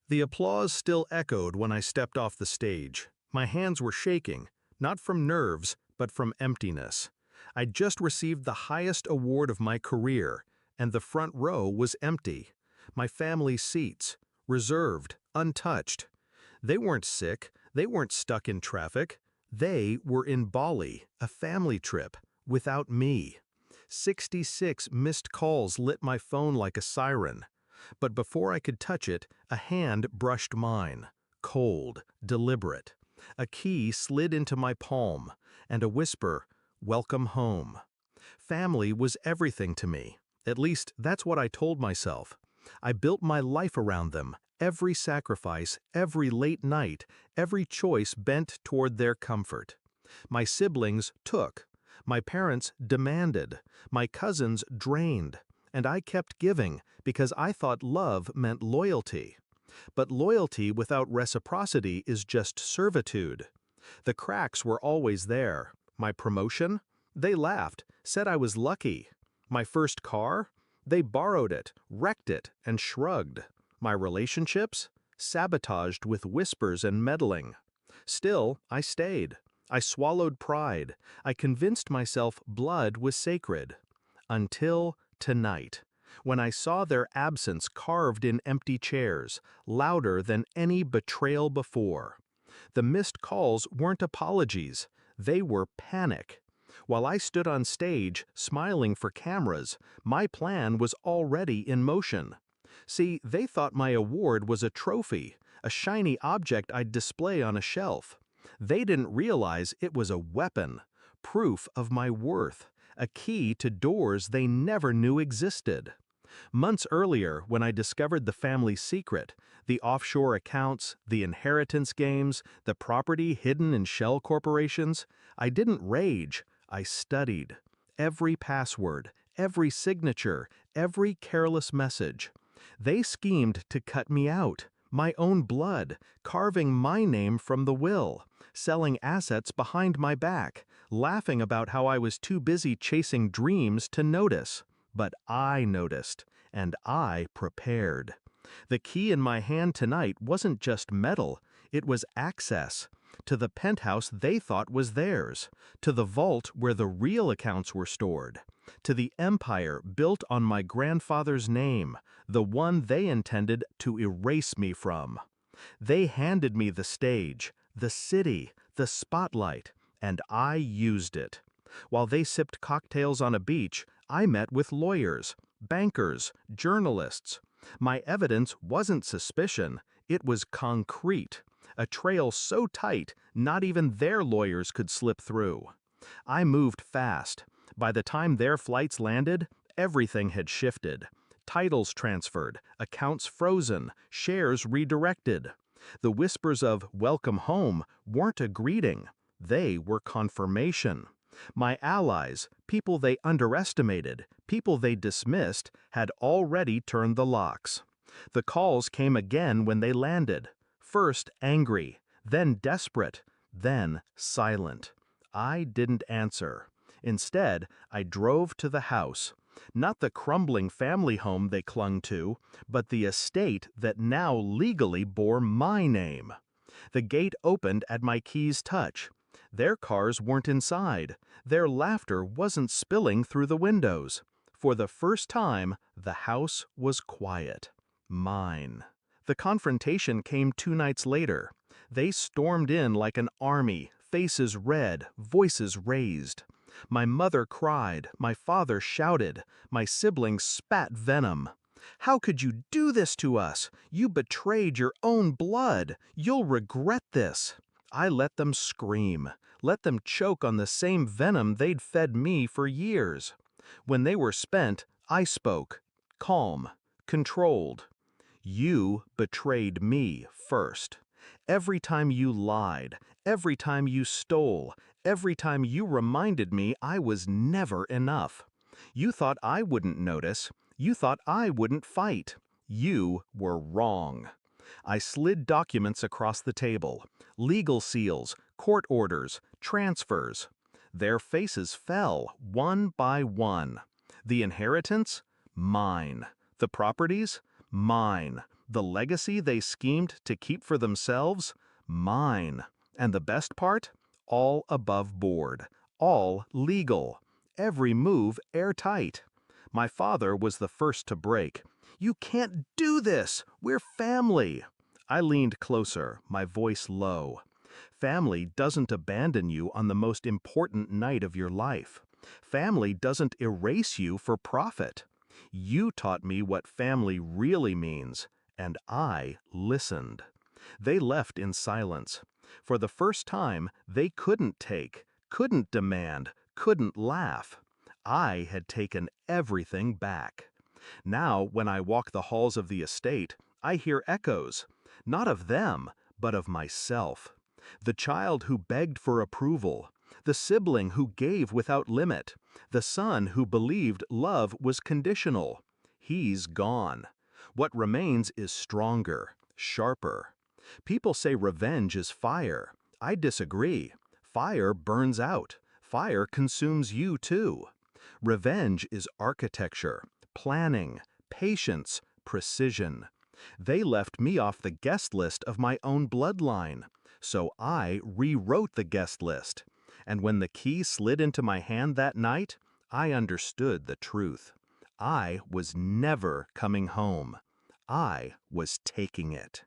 The applause still echoed when I stepped off the stage. My hands were shaking, not from nerves, but from emptiness. I'd just received the highest award of my career, and the front row was empty. My family's seats, reserved, untouched. They weren't sick, they weren't stuck in traffic. They were in Bali, a family trip, without me. 66 missed calls lit my phone like a siren. But before I could touch it, a hand brushed mine. Cold, deliberate. A key slid into my palm, and a whisper, "Welcome home." Family was everything to me. At least, that's what I told myself. I built my life around them, every sacrifice, every late night, every choice bent toward their comfort. My siblings took. My parents demanded. My cousins drained. And I kept giving because I thought love meant loyalty. But loyalty without reciprocity is just servitude. The cracks were always there. My promotion? They laughed, said I was lucky. My first car? They borrowed it, wrecked it, and shrugged. My relationships? Sabotaged with whispers and meddling. Still, I stayed. I swallowed pride. I convinced myself blood was sacred. Until tonight, when I saw their absence carved in empty chairs, louder than any betrayal before. The missed calls weren't apologies, they were panic. While I stood on stage, smiling for cameras, my plan was already in motion. See, they thought my award was a trophy, a shiny object I'd display on a shelf. They didn't realize it was a weapon, proof of my worth, a key to doors they never knew existed. Months earlier, when I discovered the family secret, the offshore accounts, the inheritance games, the property hidden in shell corporations, I didn't rage, I studied. Every password, every signature, every careless message. They schemed to cut me out. My own blood, carving my name from the will, selling assets behind my back, laughing about how I was too busy chasing dreams to notice. But I noticed, and I prepared. The key in my hand tonight wasn't just metal, it was access. To the penthouse they thought was theirs, to the vault where the real accounts were stored, to the empire built on my grandfather's name, the one they intended to erase me from. They handed me the stage, the city, the spotlight, and I used it. While they sipped cocktails on a beach, I met with lawyers, bankers, journalists. My evidence wasn't suspicion, it was concrete. A trail so tight, not even their lawyers could slip through. I moved fast. By the time their flights landed, everything had shifted. Titles transferred, accounts frozen, shares redirected. The whispers of "welcome home" weren't a greeting. They were confirmation. My allies, people they underestimated, people they dismissed, had already turned the locks. The calls came again when they landed. First angry, then desperate, then silent. I didn't answer. Instead, I drove to the house. Not the crumbling family home they clung to, but the estate that now legally bore my name. The gate opened at my key's touch. Their cars weren't inside. Their laughter wasn't spilling through the windows. For the first time, the house was quiet. Mine. The confrontation came 2 nights later. They stormed in like an army, faces red, voices raised. My mother cried, my father shouted, my siblings spat venom. "How could you do this to us? You betrayed your own blood. You'll regret this." I let them scream, let them choke on the same venom they'd fed me for years. When they were spent, I spoke, calm, controlled. You betrayed me first. Every time you lied, every time you stole, every time you reminded me I was never enough. You thought I wouldn't notice. You thought I wouldn't fight. You were wrong. I slid documents across the table. Legal seals, court orders, transfers. Their faces fell, one by one. The inheritance? Mine. The properties? Mine. The legacy they schemed to keep for themselves? Mine. And the best part? All above board. All legal. Every move airtight. My father was the first to break. "You can't do this! We're family!" I leaned closer, my voice low. Family doesn't abandon you on the most important night of your life. Family doesn't erase you for profit. You taught me what family really means, and I listened. They left in silence. For the first time, they couldn't take, couldn't demand, couldn't laugh. I had taken everything back. Now, when I walk the halls of the estate, I hear echoes, not of them, but of myself. The child who begged for approval, the sibling who gave without limit, the son who believed love was conditional. He's gone. What remains is stronger, sharper. People say revenge is fire. I disagree. Fire burns out. Fire consumes you too. Revenge is architecture, planning, patience, precision. They left me off the guest list of my own bloodline, so I rewrote the guest list. And when the key slid into my hand that night, I understood the truth. I was never coming home. I was taking it.